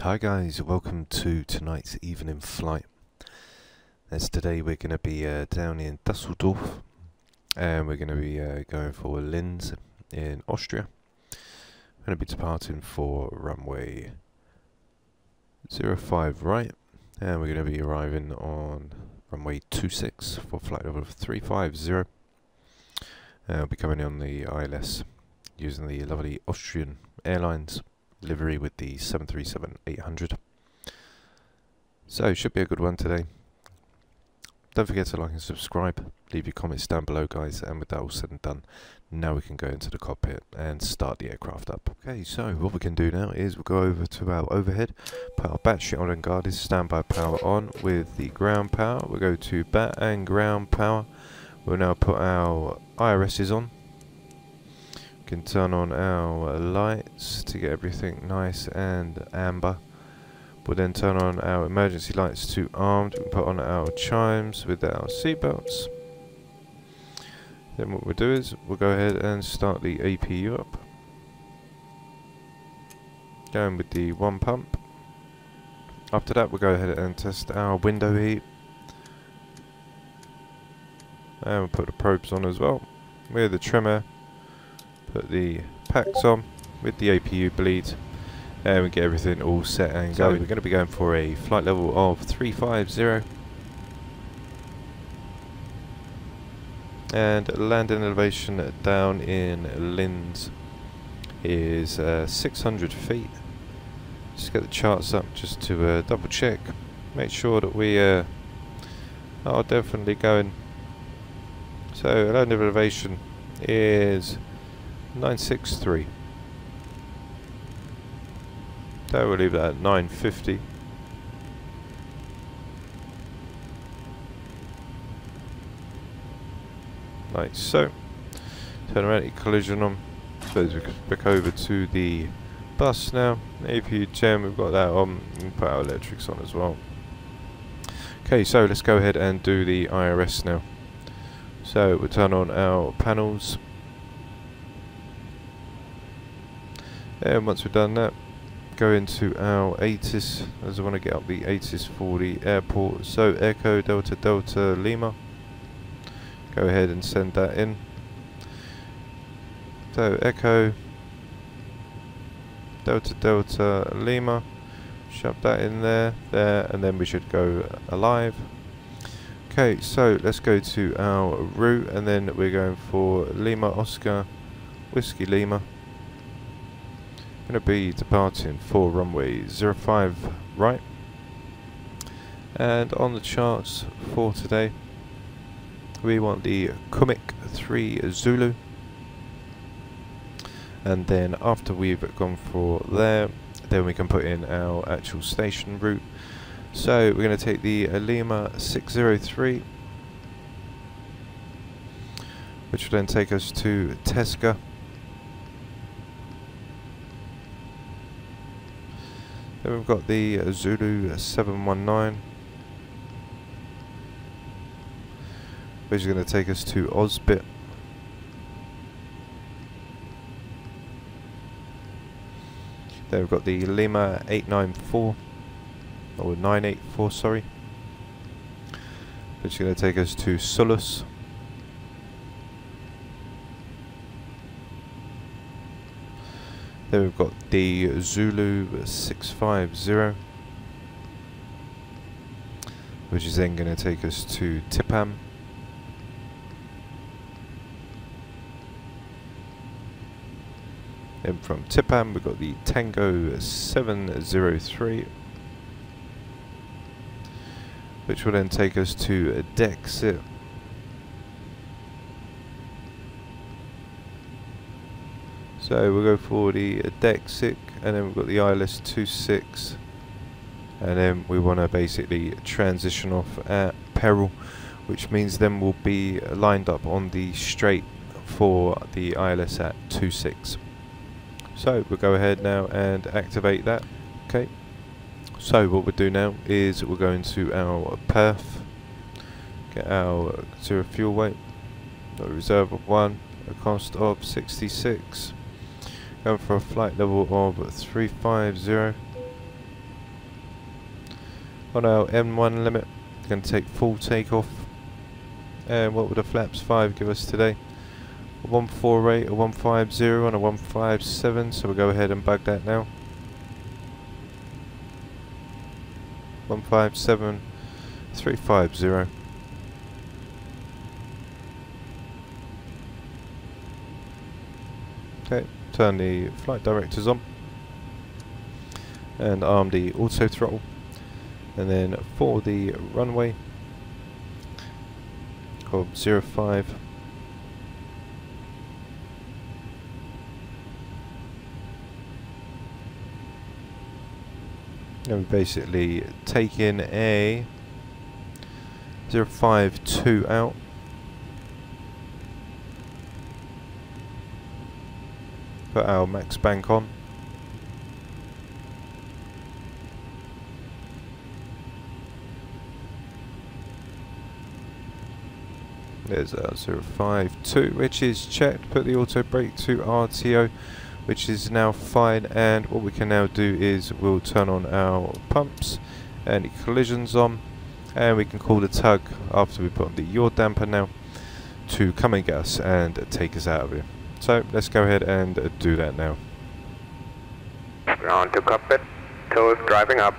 Hi guys, welcome to tonight's evening flight. As today we're going to be down in Dusseldorf, and we're going to be going for Linz in Austria. We're going to be departing for runway 05 right, and we're going to be arriving on runway 26 for flight level 350. We'll be coming on the ILS using the lovely Austrian Airlines livery with the 737-800. So it should be a good one today. Don't forget to like and subscribe. Leave your comments down below, guys. And with that all said and done, now we can go into the cockpit and start the aircraft up. Okay, so what we can do now is we'll go over to our overhead, put our battery on and guarded, standby power on with the ground power. We'll go to bat and ground power. We'll now put our IRSs on. Can turn on our lights to get everything nice and amber. We'll then turn on our emergency lights to armed. We can put on our chimes with our seatbelts. Then what we'll do is we'll go ahead and start the APU up. Going with the one pump. After that we'll go ahead and test our window heat. And we'll put the probes on as well. With the trimmer. Put the packs on with the APU bleed, and we get everything all set and going. We're going to be going for a flight level of 350, and landing elevation down in Linz is 600 feet. Just get the charts up just to double check, make sure that we are definitely going. So landing elevation is 963. So we'll leave that at 950. Like so. Turn around, collision on. So we can back over to the bus now. APU gem, we've got that on. We can put our electrics on as well. Okay, so let's go ahead and do the IRS now. So we'll turn on our panels. And once we've done that, go into our ATIS, as I want to get up the ATIS for the airport. So Echo Delta Delta Lima, go ahead and send that in. So Echo Delta Delta Lima, shove that in there, and then we should go alive. Okay, so let's go to our route, and then we're going for Lima Oscar Whiskey Lima. Going to be departing for runway 05 right, and on the charts for today we want the Kumik 3 Zulu, and then after we've gone for there, then we can put in our actual station route. So we're going to take the Lima 603, which will then take us to Tesca. Then we've got the Zulu 719, which is going to take us to Osbit. Then we've got the Lima 894, or 984, sorry, which is going to take us to Solus. Then we've got the Zulu 650, which is then going to take us to Tipam. Then from Tipam we've got the Tango 703, which will then take us to Dexit. So we'll go for the Dexit, and then we've got the ILS 26, and then we want to basically transition off at peril, which means then we'll be lined up on the straight for the ILS at 26. So we'll go ahead now and activate that. Okay, so what we'll do now is we'll go into our perf, get our zero fuel weight, a reserve of 1, a cost of 66. Going for a flight level of 350. On our M1 limit, going to take full takeoff. And what would a flaps 5 give us today? A 148, a 150 and a 157, so we'll go ahead and bug that now. 157, 350. Okay, turn the flight directors on and arm the auto throttle, and then for the runway of 05, and we basically take in a 052 out, put our max bank on, there's our 052, which is checked. Put the auto brake to RTO, which is now fine, and what we can now do is we'll turn on our pumps and the collisions on, and we can call the tug after we put on the yaw damper now to come and get us and take us out of here. So let's go ahead and do that now. Ground to cockpit, toes driving up.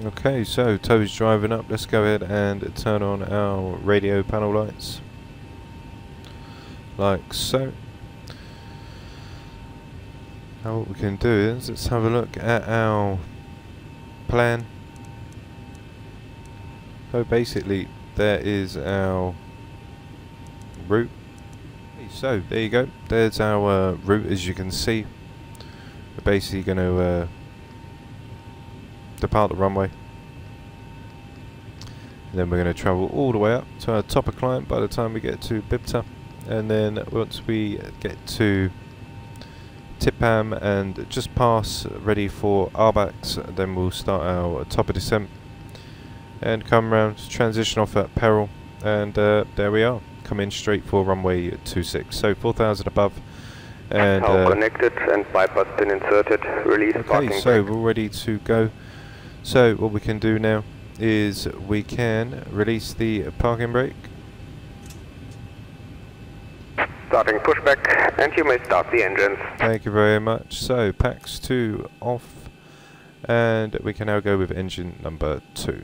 Okay, so toes driving up. Let's go ahead and turn on our radio panel lights, like so. Now what we can do is let's have a look at our plan. So basically there is our route. So there you go, there's our route. As you can see, we're basically going to depart the runway, and then we're going to travel all the way up to our top of climb by the time we get to Bibta, and then once we get to Tipam and just pass ready for Arbax, then we'll start our top of descent and come round, transition off at Peril, and there we are, come in straight for runway 26, so 4,000 above, and connected and bypass pin inserted, release parking okay, so brake. we're ready to go. So what we can do now is we can release the parking brake, Starting pushback, and you may start the engines. thank you very much. So PAX 2 off, and we can now go with engine number 2.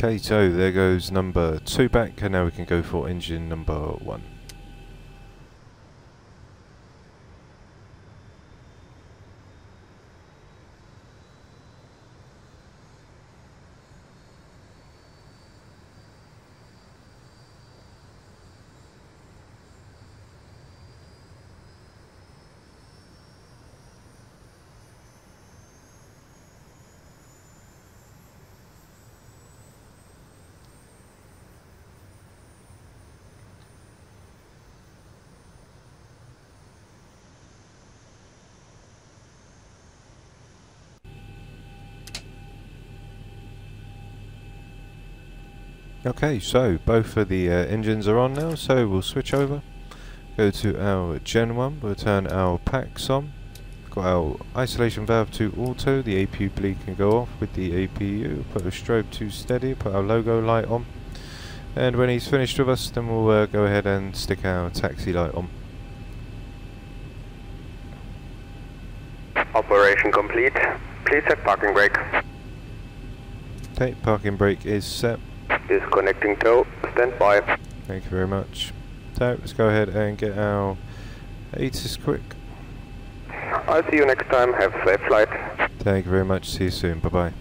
Okay, so there goes number 2 back, and now we can go for engine number 1. Okay, so both of the engines are on now, so we'll switch over, go to our Gen 1, we'll turn our PAX on, got our isolation valve to auto, the APU bleed can go off with the APU, put the strobe to steady, put our logo light on, and when he's finished with us, then we'll go ahead and stick our taxi light on. Operation complete. Please set parking brake. Okay, parking brake is set. Disconnecting tow. Stand by. Thank you very much. So let's go ahead and get our ATIS quick. I'll see you next time. Have a safe flight. Thank you very much. See you soon. Bye bye.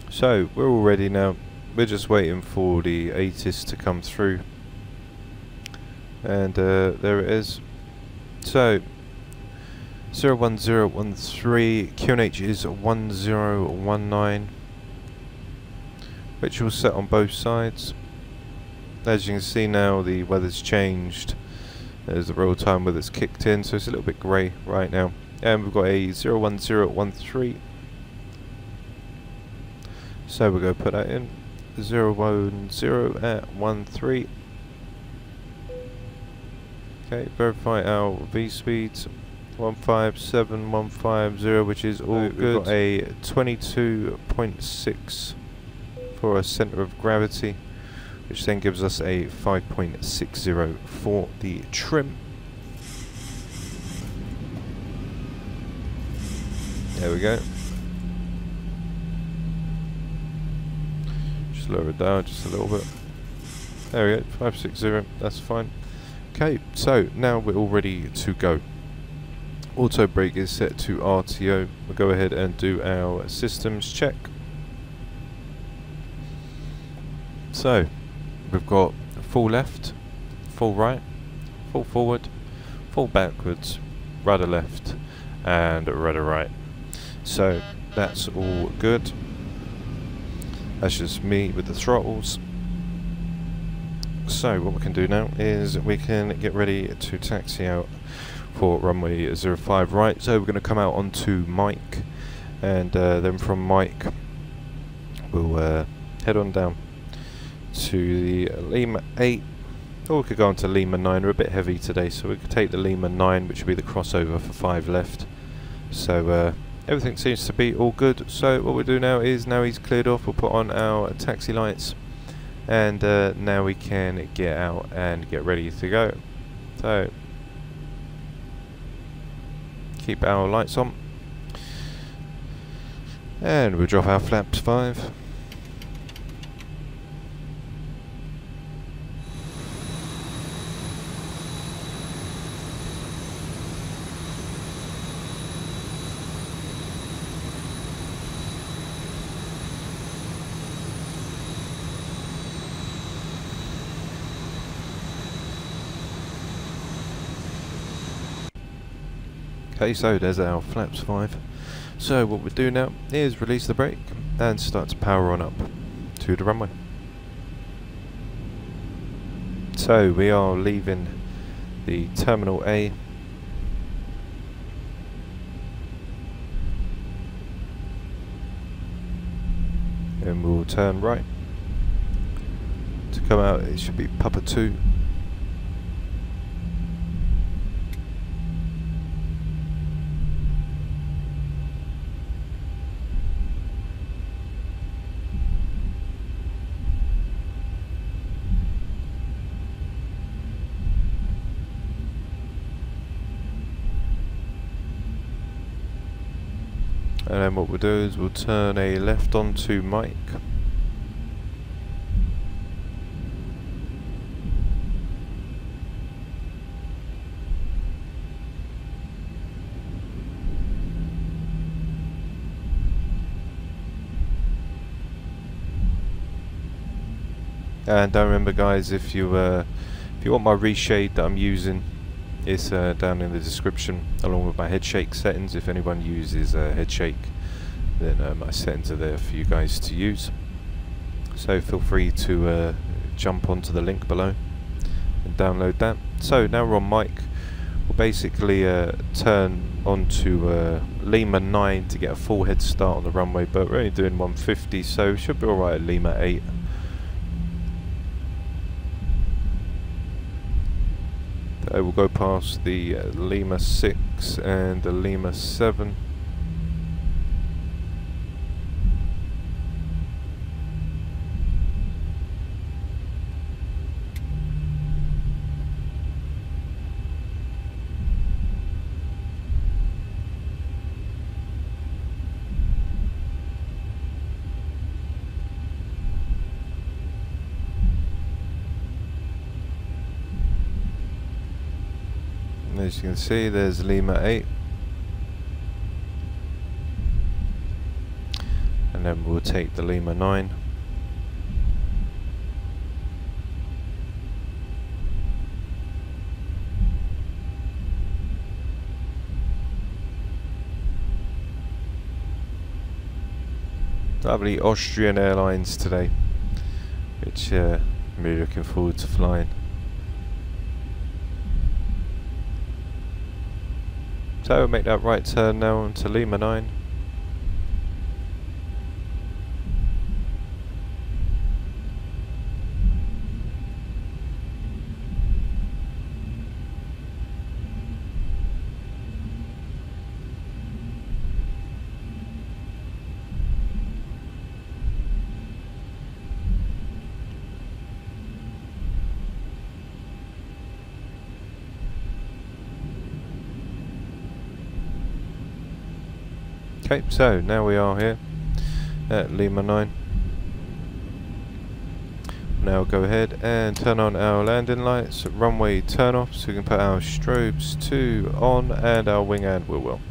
So we're all ready now. We're just waiting for the ATIS to come through, and there it is. So 01013, QNH is 1019, which will set on both sides. As you can see now, the weather's changed as the real time weather's kicked in, so it's a little bit grey right now. And we've got a 01013, so we're going to put that in 010 at 13. Okay, verify our V speeds 157150, which is all good. We've got a 22.6 for a centre of gravity, which then gives us a 5.60 for the trim. There we go. Just lower it down just a little bit. There we go, 560, that's fine. Okay, so now we're all ready to go. Auto brake is set to RTO. We'll go ahead and do our systems check. So, we've got full left, full right, full forward, full backwards, rudder left, and rudder right. So, that's all good. That's just me with the throttles. So, what we can do now is we can get ready to taxi out for runway 05 right. So, we're going to come out onto Mike, and then from Mike, we'll head on down to the Lima 8, or we could go on to Lima 9. We're a bit heavy today, so we could take the Lima 9, which would be the crossover for 5 left. So everything seems to be all good. So what we'll do now is, now he's cleared off, we'll put on our taxi lights, and now we can get out and get ready to go. So keep our lights on, and we'll drop our flaps 5. Okay, so there's our flaps 5. So what we do now is release the brake and start to power on up to the runway. So we are leaving the Terminal A. And we'll turn right. To come out, it should be Papa 2. And then what we'll do is we'll turn a left onto Mike. And don't remember, guys, if you want my reshade that I'm using, it's down in the description, along with my head shake settings. If anyone uses head shake, then my settings are there for you guys to use. So feel free to jump onto the link below and download that. So now we're on Mike. We'll basically turn onto Lima 9 to get a full head start on the runway, but we're only doing 150, so should be alright at Lima 8. We'll go past the Lima 6 and the Lima 7. As you can see, there's Lima 8, and then we'll take the Lima 9. Lovely Austrian Airlines today, which I'm really looking forward to flying. So we'll make that right turn now onto Lima 9. Okay, so now we are here at Lima 9. Now go ahead and turn on our landing lights, runway turn off, so we can put our strobes 2 on and our wing and wheel well.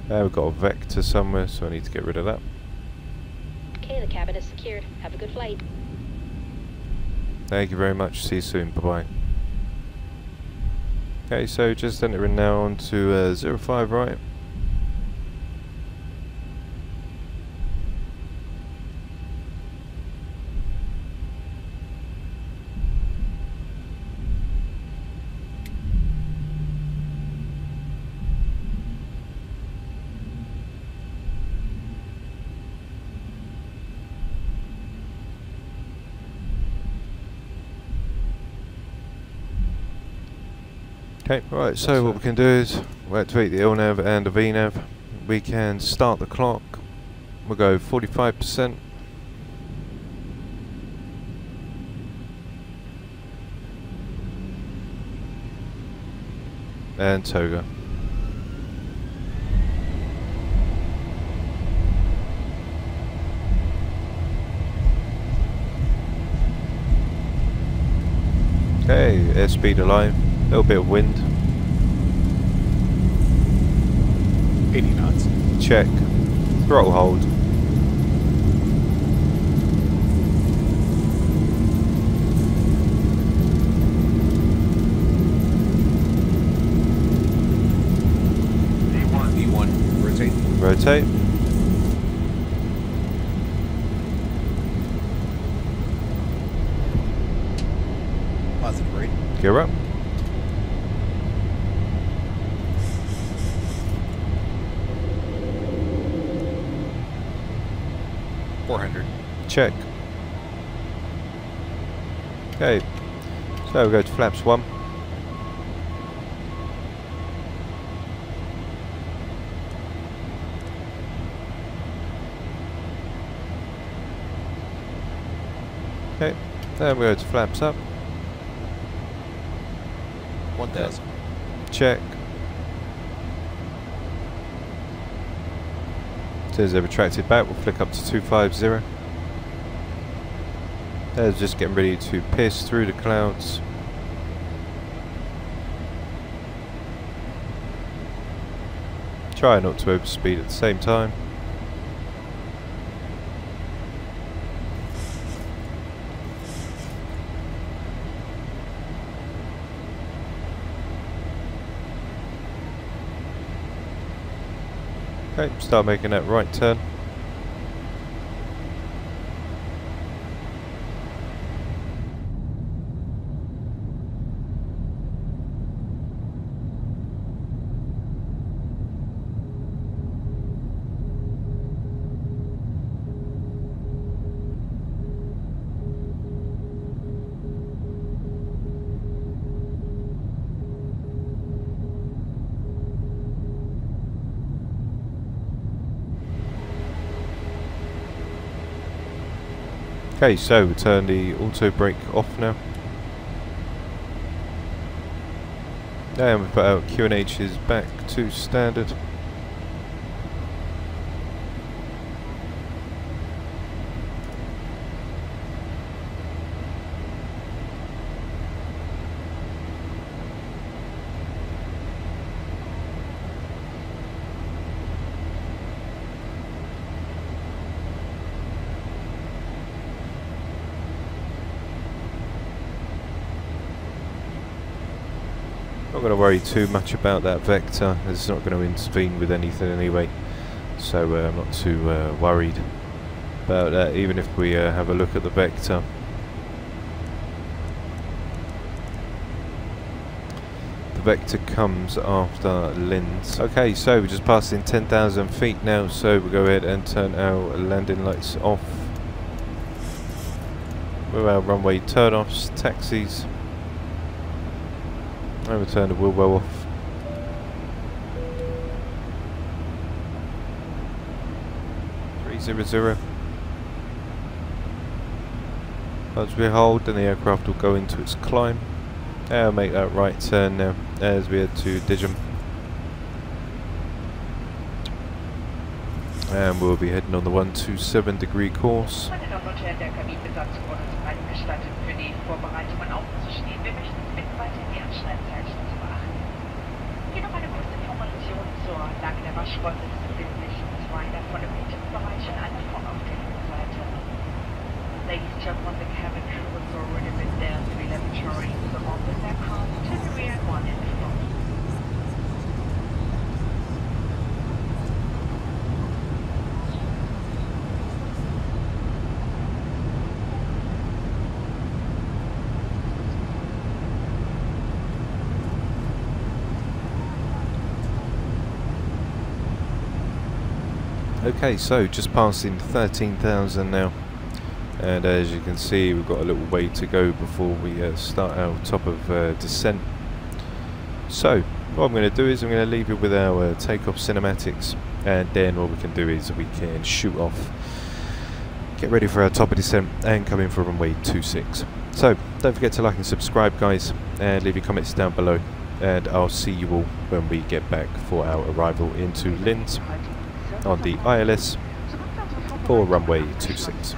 We've got a vector somewhere, so I need to get rid of that. Okay, the cabin is secured. Have a good flight. Thank you very much. See you soon. Bye-bye. Okay, so just entering now onto 05 right. Okay, right, so what we can do is we'll activate the LNAV and the VNAV. We can start the clock. We'll go 45%. And Toga. Okay, airspeed alive. A little bit of wind. 80 knots. Check. Throttle hold. V1, rotate. Rotate. Positive rate. Gear up. Check. Okay, so we'll go to flaps 1. Okay, then we go to flaps up. 1000. Check. Says they're retracted back, we'll flick up to 250. They're just getting ready to pierce through the clouds. Try not to overspeed at the same time. Okay, start making that right turn. Okay, so we turn the auto brake off now. And we put our QNHs back to standard. Not going to worry too much about that vector. It's not going to intervene with anything anyway, so I'm not too worried about that. Even if we have a look at the vector, the vector comes after Linz. Okay, so we're just passing 10,000 feet now, so we'll go ahead and turn our landing lights off with our runway turn-offs, taxis, and we'll turn the wheel well off. Once we hold, then the aircraft will go into its climb. I'll make that right turn now as we head to Dijon. And we'll be heading on the 127 degree course. Meine Damen und Herren der Kabinenbesatzung wurde uns eingestattet, für die Vorbereitungen aufzustehen. Wir möchten Sie bitten, weiter die Anschnallzeichen zu beachten. Hier noch eine kurze Information zur Lage der Waschräume. Es befinden sich 2 davon im Bereich und einer vorn auf der Seite. Ladies and gentlemen, the cabin crew has already been there to the laboratory, so on with their cars to the rear, 1 in the front. Okay, so just passing 13,000 now, and as you can see, we've got a little way to go before we start our top of descent. So what I'm going to do is I'm going to leave you with our takeoff cinematics, and then what we can do is we can shoot off, get ready for our top of descent, and come in for runway 26. So don't forget to like and subscribe, guys, and leave your comments down below, and I'll see you all when we get back for our arrival into Linz on the ILS for runway 26.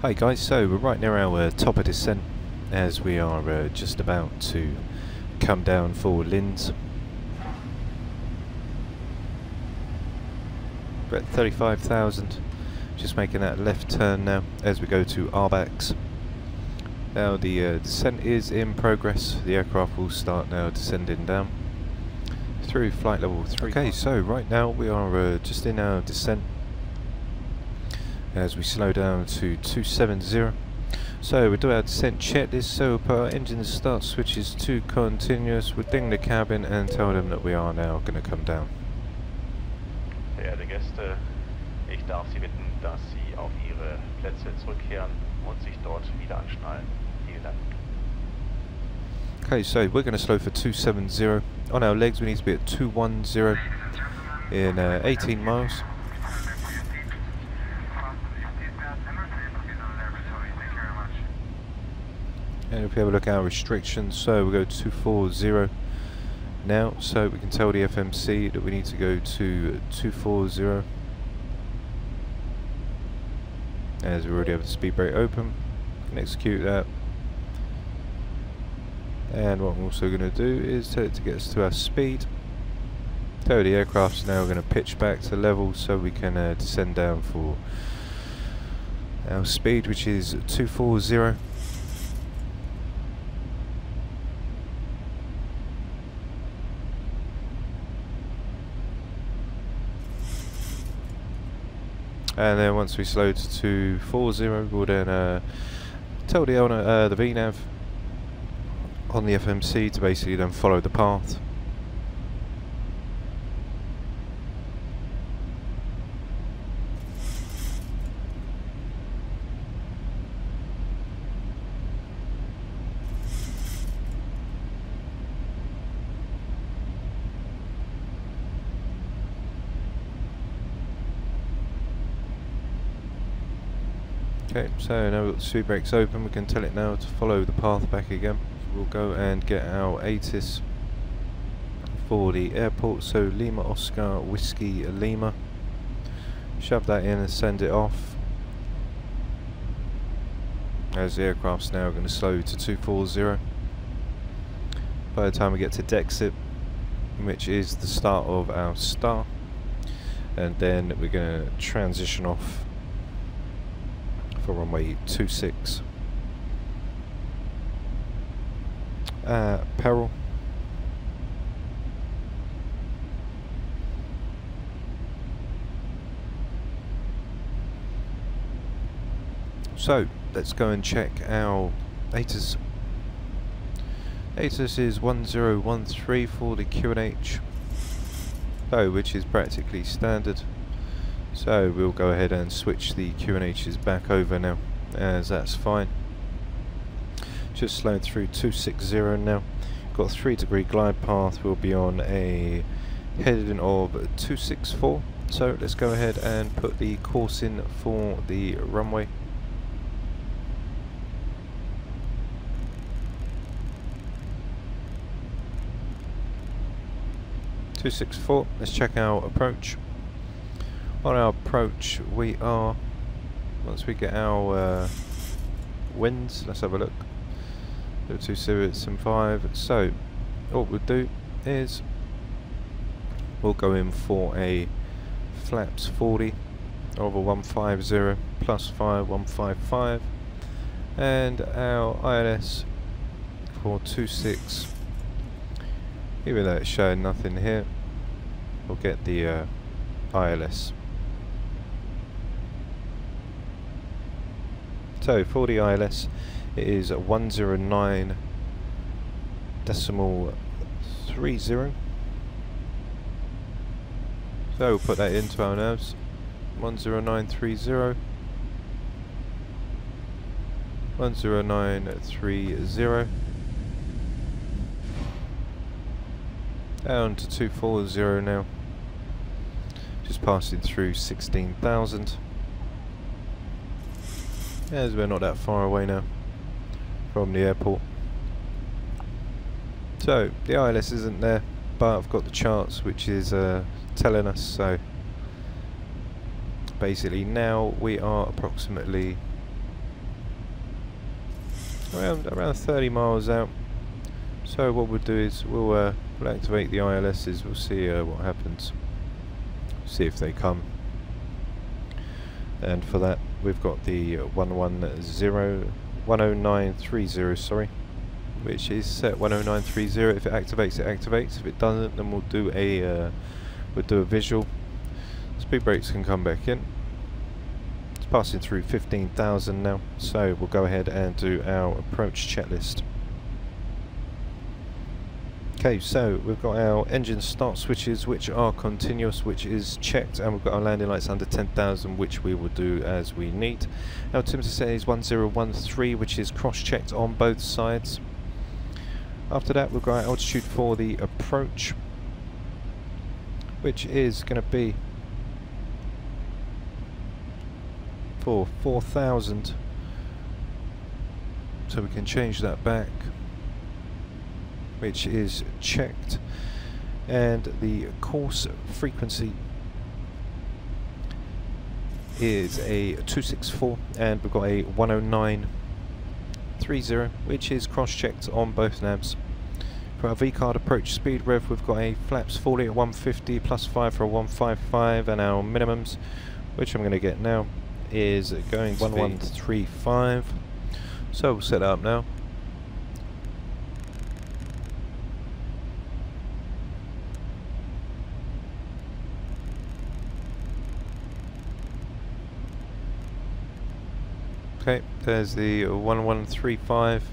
Hi guys, so we're right near our top of descent as we are just about to come down for Linz. We're at 35,000, just making that left turn now as we go to Arbax. Now the descent is in progress, the aircraft will start now descending down through flight level 3. Okay, so right now we are just in our descent as we slow down to 270. So we'll do our descent checklist, so we'll put our engine start switches to continuous, we'll ding the cabin and tell them that we are now going to come down. Verehrte Gäste, ich darf Sie bitten, dass Sie auf Ihre Plätze zurückkehren und sich dort wieder anschnallen. Vielen Dank. Okay, so we're going to slow for 270. On our legs we need to be at 210 in 18 miles. And if we have a look at our restrictions, so we'll go 240 now, so we can tell the FMC that we need to go to 240 as we already have the speed brake open. We can execute that, and what I'm also going to do is tell it to get us to our speed. So the aircraft's now going to pitch back to level so we can descend down for our speed, which is 240. And then once we slow to 240, we'll then tell the owner, the VNAV on the FMC to basically then follow the path. Okay, so now we've got the speed brakes open, we can tell it now to follow the path back again. So we'll go and get our ATIS for the airport, so Lima Oscar Whiskey Lima. Shove that in and send it off. As the aircraft's now going to slow to 240. By the time we get to Dexit, which is the start of our star, and then we're going to transition off for runway 26 Peril. So let's go and check our ATIS. ATIS is 1013 for the QNH, so which is practically standard. So we'll go ahead and switch the QNHs back over now, as that's fine. Just slowed through 260 now. Got a 3-degree glide path. We'll be on a heading of 264. So let's go ahead and put the course in for the runway. .264. Let's check our approach. On our approach, we are, once we get our winds, let's have a look. 275. So what we'll do is we'll go in for a flaps 40 over 150 plus 5 155, and our ILS for 26. Even though it's showing nothing here, we'll get the ILS. So for the ILS, it is 109.30. So we'll put that into our navs. 10930. 10930. Down to 240 now. Just passing through 16,000. As we're not that far away now from the airport. So the ILS isn't there, but I've got the charts which is telling us. So basically now we are approximately around 30 miles out. So what we'll do is we'll activate the ILSs. We'll see what happens. See if they come. And for that, we've got the 10930, sorry, which is set 10930. If it activates, it activates. If it doesn't, then we'll do a visual. Speed brakes can come back in. It's passing through 15,000 now, so we'll go ahead and do our approach checklist. Okay, so we've got our engine start switches, which are continuous, which is checked, and we've got our landing lights under 10,000, which we will do as we need. Our altimeter set is 1013, which is cross-checked on both sides. After that, we've got our altitude for the approach, which is going to be for 4,000. So we can change that back, which is checked, and the course frequency is a 264, and we've got a 10930, which is cross-checked on both navs. For our V-card approach speed rev, we've got a flaps 40 at 150 plus 5 for a 155, and our minimums, which I'm going to get now, is going 1135. So we'll set it up now. Okay, there's the 1135.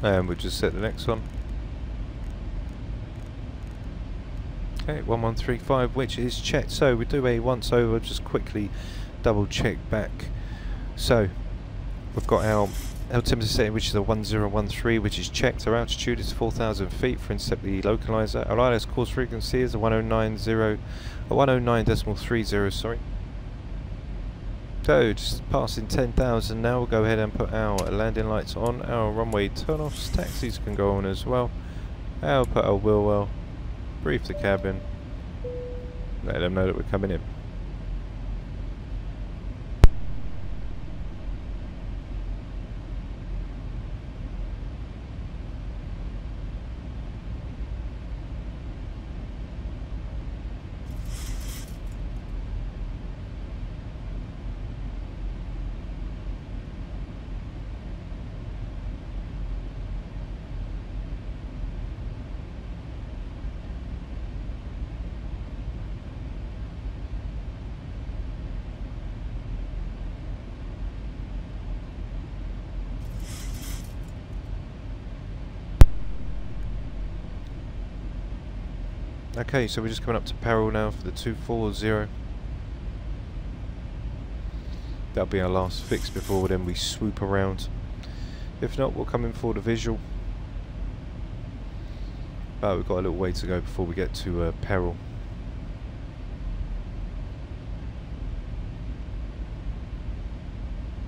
And we'll just set the next one. Okay, 1135, which is checked. So we do a once over, just quickly double check back. So we've got our altimeter setting, which is a 1013, which is checked. Our altitude is 4,000 feet for intercept the localizer. Our ILS course frequency is a 109.30, sorry. So just passing 10,000 now. We'll go ahead and put our landing lights on. Our runway turn-offs, taxis can go on as well. I'll put our wheel well, brief the cabin, let them know that we're coming in. Okay, so we're just coming up to peril now for the 240. That'll be our last fix before then we swoop around. If not, we'll come in for the visual. But we've got a little way to go before we get to peril.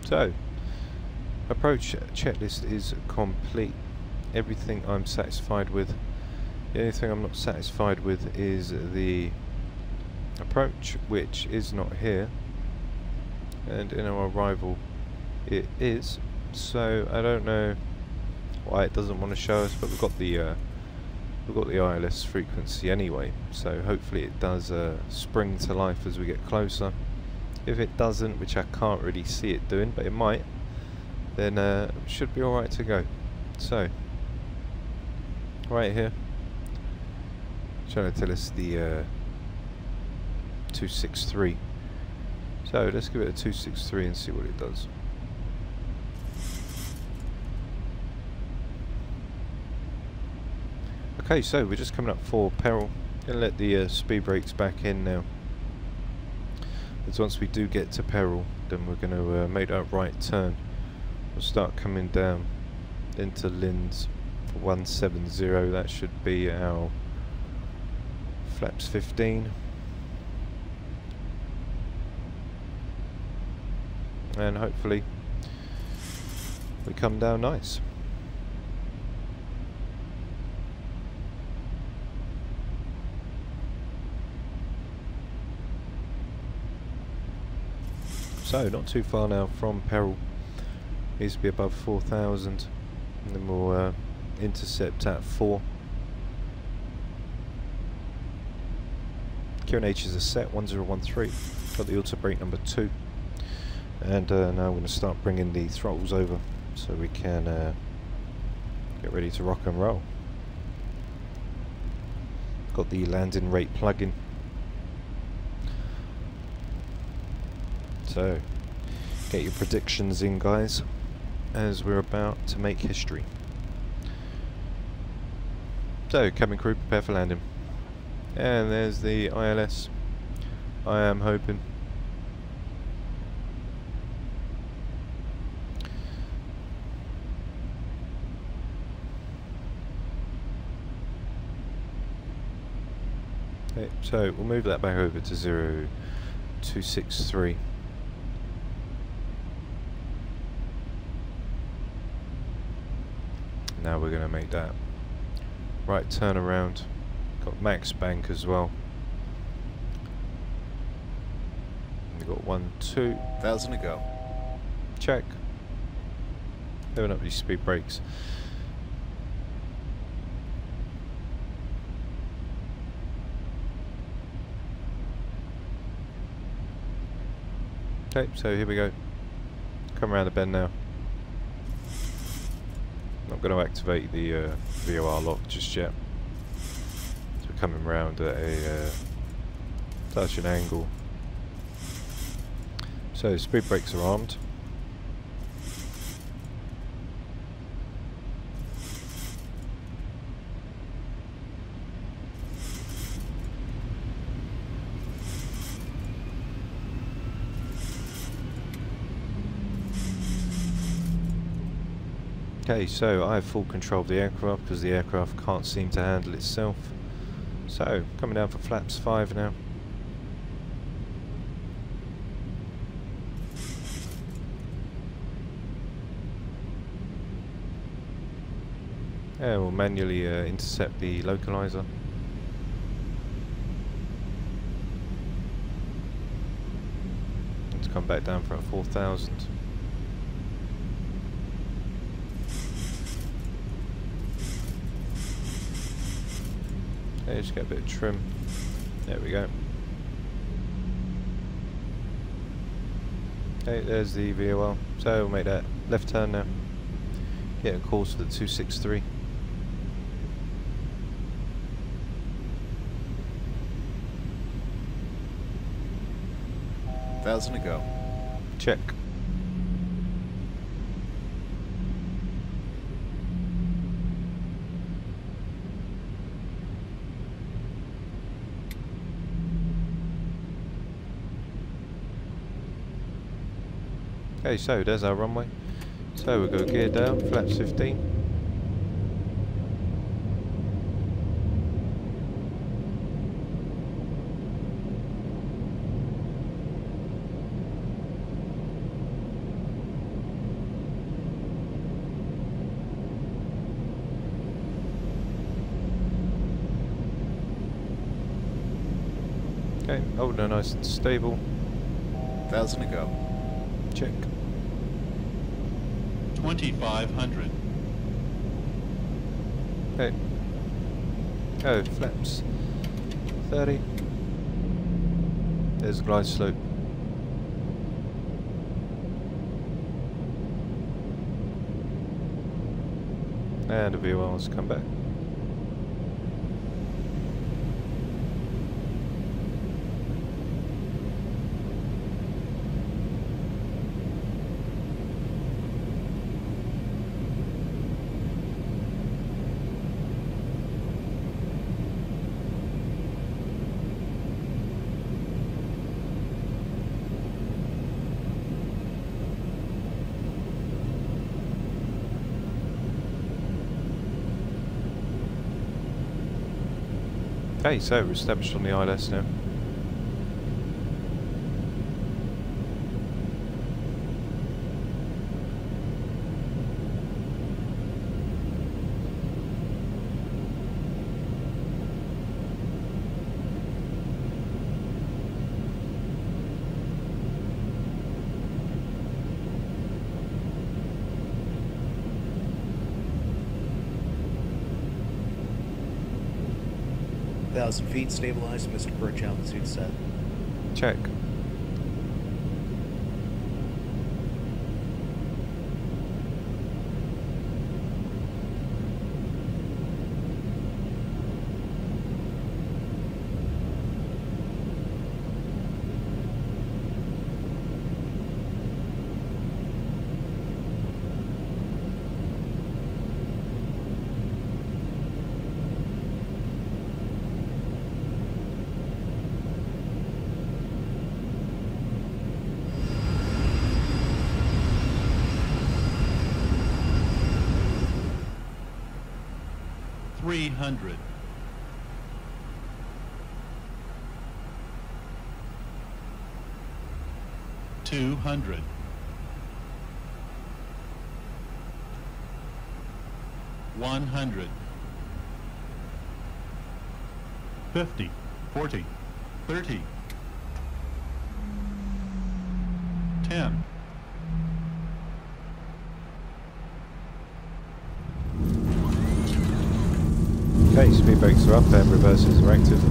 So, approach checklist is complete. Everything I'm satisfied with. The only thing I'm not satisfied with is the approach, which is not here, and in our arrival it is. So I don't know why it doesn't want to show us, but we've got the ILS frequency anyway, so hopefully it does spring to life as we get closer. If it doesn't, which I can't really see it doing, but it might, then it should be alright to go. So right here, trying to tell us the 263. So let's give it a 263 and see what it does. Okay, so we're just coming up for peril. Gonna let the speed brakes back in now. Because once we do get to peril, then we're going to make that right turn. We'll start coming down into Linz for 170. That should be our flaps 15, and hopefully we come down nice. So not too far now from peril. Needs to be above 4,000, and then we'll intercept at 4. QNH is a set 1013. Got the auto brake number 2, and now I'm going to start bringing the throttles over so we can get ready to rock and roll. Got the landing rate plug-in. So get your predictions in, guys, as we're about to make history. So cabin crew, prepare for landing. And there's the ILS. I am hoping. Okay, so we'll move that back over to 0263. Now we're going to make that right turn around. Got max bank as well. We've got 1, 2. 1,000 to go. Check. Open up these speed brakes. Okay, so here we go. Come around the bend now. Not going to activate the VOR lock just yet. So we're coming round at a touch and angle. So speed brakes are armed. Okay, so I have full control of the aircraft because the aircraft can't seem to handle itself. So, coming down for flaps 5 now. And we'll manually intercept the localizer. Let's come back down for a 4,000. Okay, just get a bit of trim. There we go. Okay, there's the VOL. So we'll make that left turn now. Get a course for the 263. $1,000 to go. Check. Okay, so there's our runway. So we'll go gear down, flaps 15. Okay, holding her nice and stable. 1,000 to go. Check. 2,500. Okay. Oh, flaps 30. There's the glide slope. And the VOL's come back. Okay, so we're established on the ILS now. 1,000 feet, stabilized. Mr. Perch, altitude set. Check. $300. $200. $100. 50, 40, 30, 10. Okay, speed brakes are up and reversers are active.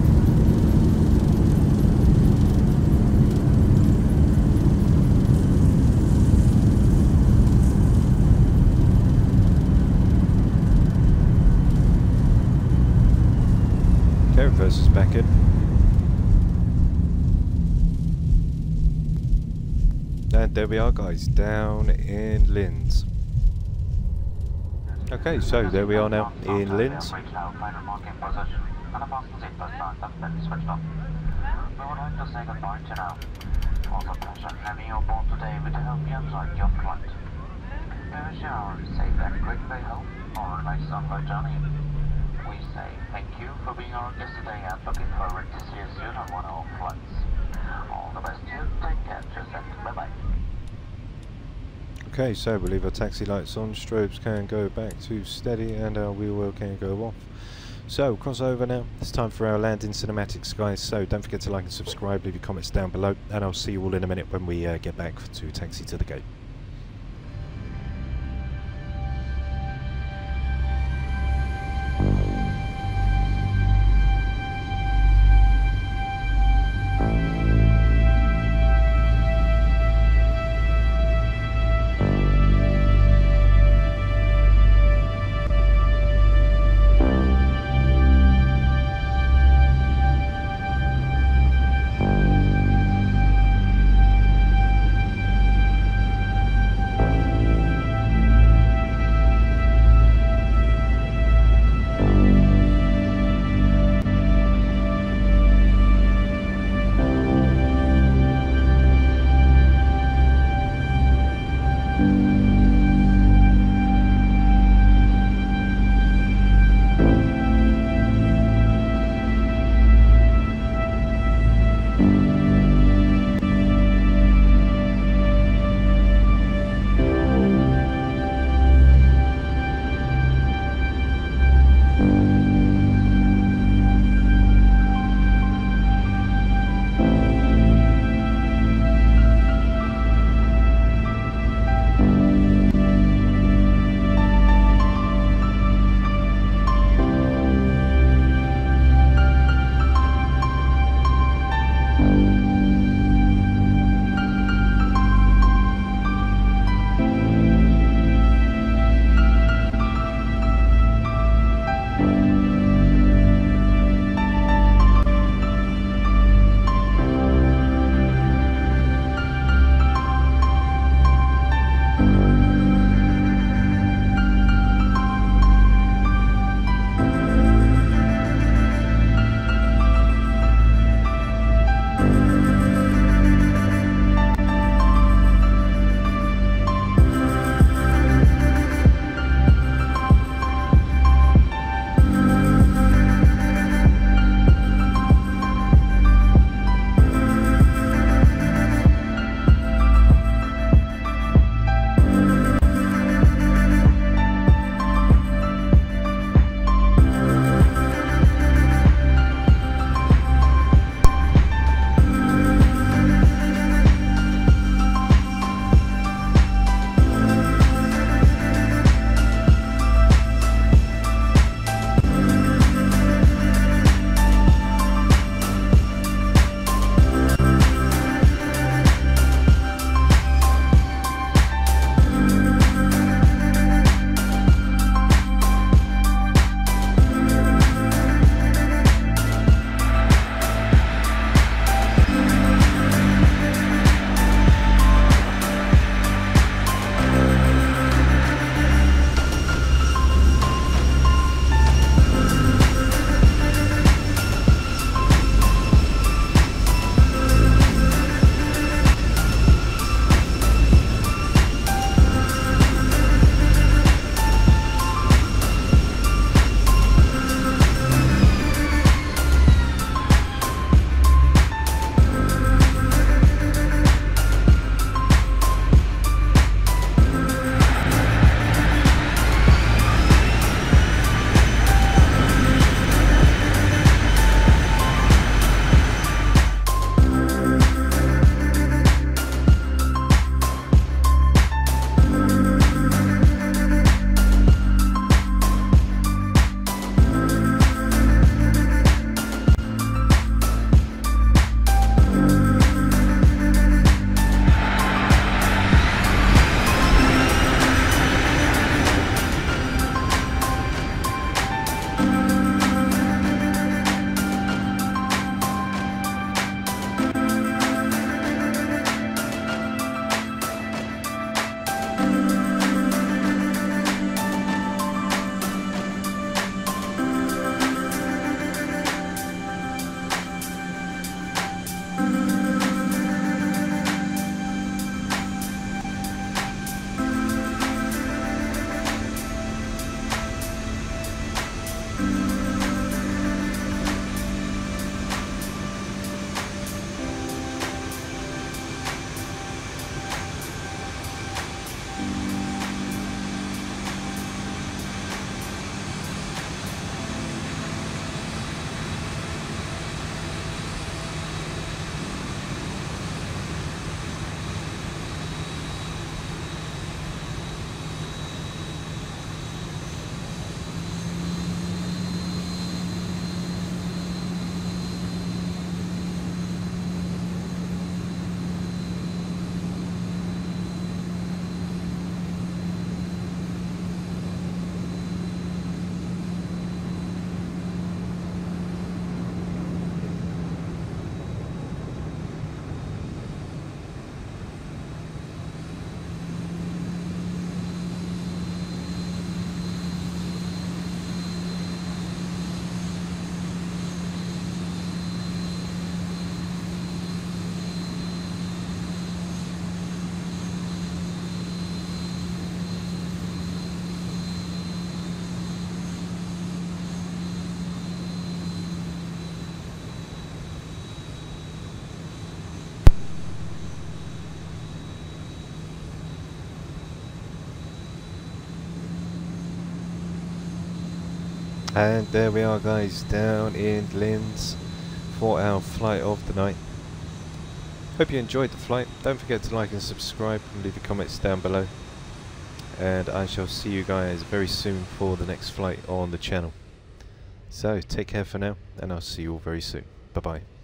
Okay, reversers back in. And there we are, guys, down in Linz. Okay, so there we are now in Linz. We would like to say goodbye to now. It was a pleasure having you aboard today. We do hope you enjoyed your flight. We wish you a safe and quick way home or a nice onward journey. We say thank you for being our guest today and looking forward to see you soon on one of our flights. All the best to you. Take care. Cheers and bye-bye. Okay, so we'll leave our taxi lights on, strobes can go back to steady, and our wheel well can go off. So, cross over now. It's time for our landing cinematics, guys. So, don't forget to like and subscribe, leave your comments down below, and I'll see you all in a minute when we get back to taxi to the gate. And there we are, guys, down in Linz for our flight of the night. Hope you enjoyed the flight. Don't forget to like and subscribe and leave your comments down below. And I shall see you guys very soon for the next flight on the channel. So take care for now, and I'll see you all very soon. Bye bye.